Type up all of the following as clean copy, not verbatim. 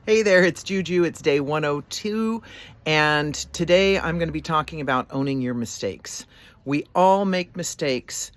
Hey there, it's Juju. It's day 102, and today I'm going to be talking about owning your mistakes. We all make mistakes,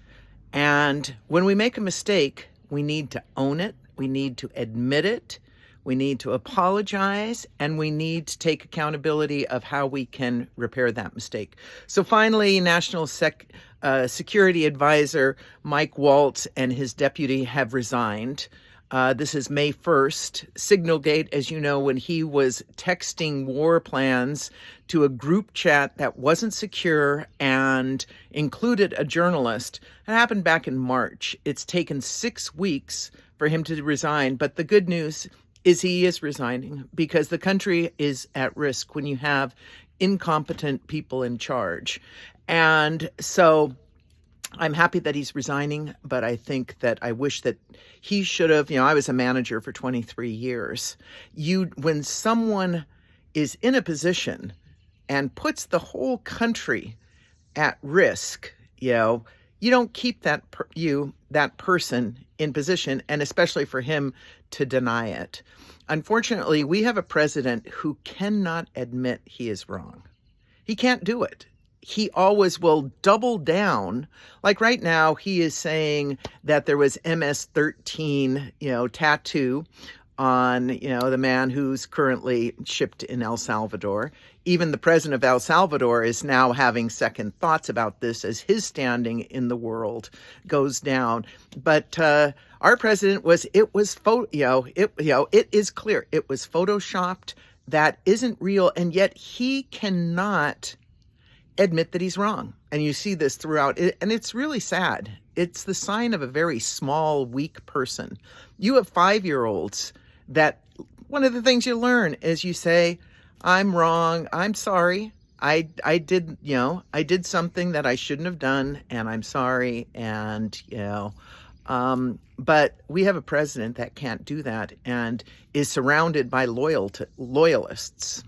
and when we make a mistake, we need to own it, we need to admit it, we need to apologize, and we need to take accountability of how we can repair that mistake. So finally, National Security Advisor Mike Waltz and his deputy have resigned. This is May 1st. Signalgate, as you know, when he was texting war plans to a group chat that wasn't secure and included a journalist. It happened back in March. It's taken 6 weeks for him to resign, but the good news is he is resigning because the country is at risk when you have incompetent people in charge. And so I'm happy that he's resigning, but I think that I wish that he should have, I was a manager for 23 years. When someone is in a position and puts the whole country at risk, you don't keep that person in position, and especially for him to deny it. Unfortunately, we have a president who cannot admit he is wrong. He can't do it. He always will double down. Like right now, he is saying that there was MS-13, tattoo on, the man who's currently shipped in El Salvador. Even the president of El Salvador is now having second thoughts about this as his standing in the world goes down. But our president it is clear it was photoshopped. That isn't real, and yet he cannot admit that he's wrong. And you see this throughout, and it's really sad. It's the sign of a very small, weak person. You have 5-year-olds that one of the things you learn is you say, I'm wrong, I'm sorry. I did something that I shouldn't have done, and I'm sorry. And, but we have a president that can't do that and is surrounded by loyalists,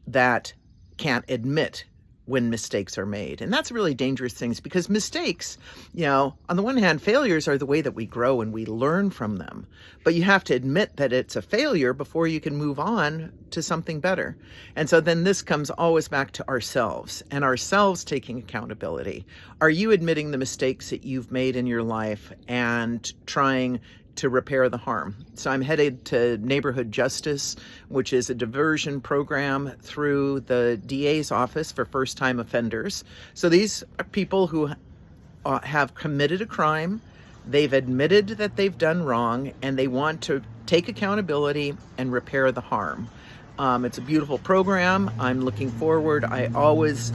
that can't admit when mistakes are made. And that's really dangerous things because mistakes, on the one hand, failures are the way that we grow and we learn from them. But you have to admit that it's a failure before you can move on to something better. And so then this comes always back to ourselves and ourselves taking accountability. Are you admitting the mistakes that you've made in your life and trying to repair the harm? So I'm headed to Neighborhood Justice, which is a diversion program through the DA's office for first-time offenders. So these are people who have committed a crime, they've admitted that they've done wrong, and they want to take accountability and repair the harm. It's a beautiful program. I'm looking forward. I always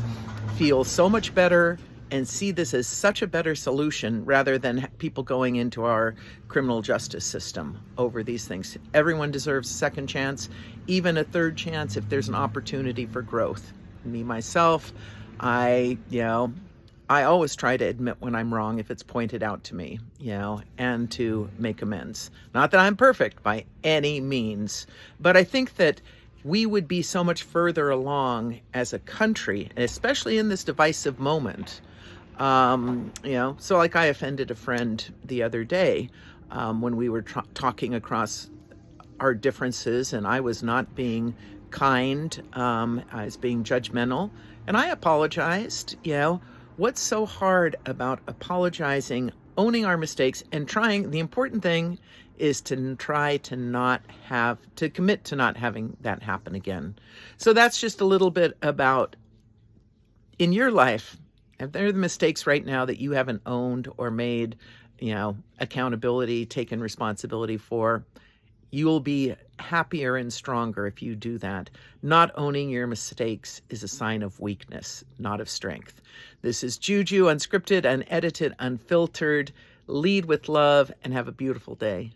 feel so much better and see this as such a better solution rather than people going into our criminal justice system over these things. Everyone deserves a second chance, even a third chance if there's an opportunity for growth. Me, myself, I always try to admit when I'm wrong if it's pointed out to me, and to make amends. Not that I'm perfect by any means, but I think that we would be so much further along as a country, especially in this divisive moment. So like I offended a friend the other day when we were talking across our differences, and I was not being kind. I was being judgmental, and I apologized. What's so hard about apologizing, owning our mistakes, and trying? The important thing is to try to commit to not having that happen again. So that's just a little bit about in your life. If there are the mistakes right now that you haven't owned or made, accountability, taken responsibility for, you'll be happier and stronger if you do that. Not owning your mistakes is a sign of weakness, not of strength. This is Juju, unscripted, unedited, unfiltered. Lead with love and have a beautiful day.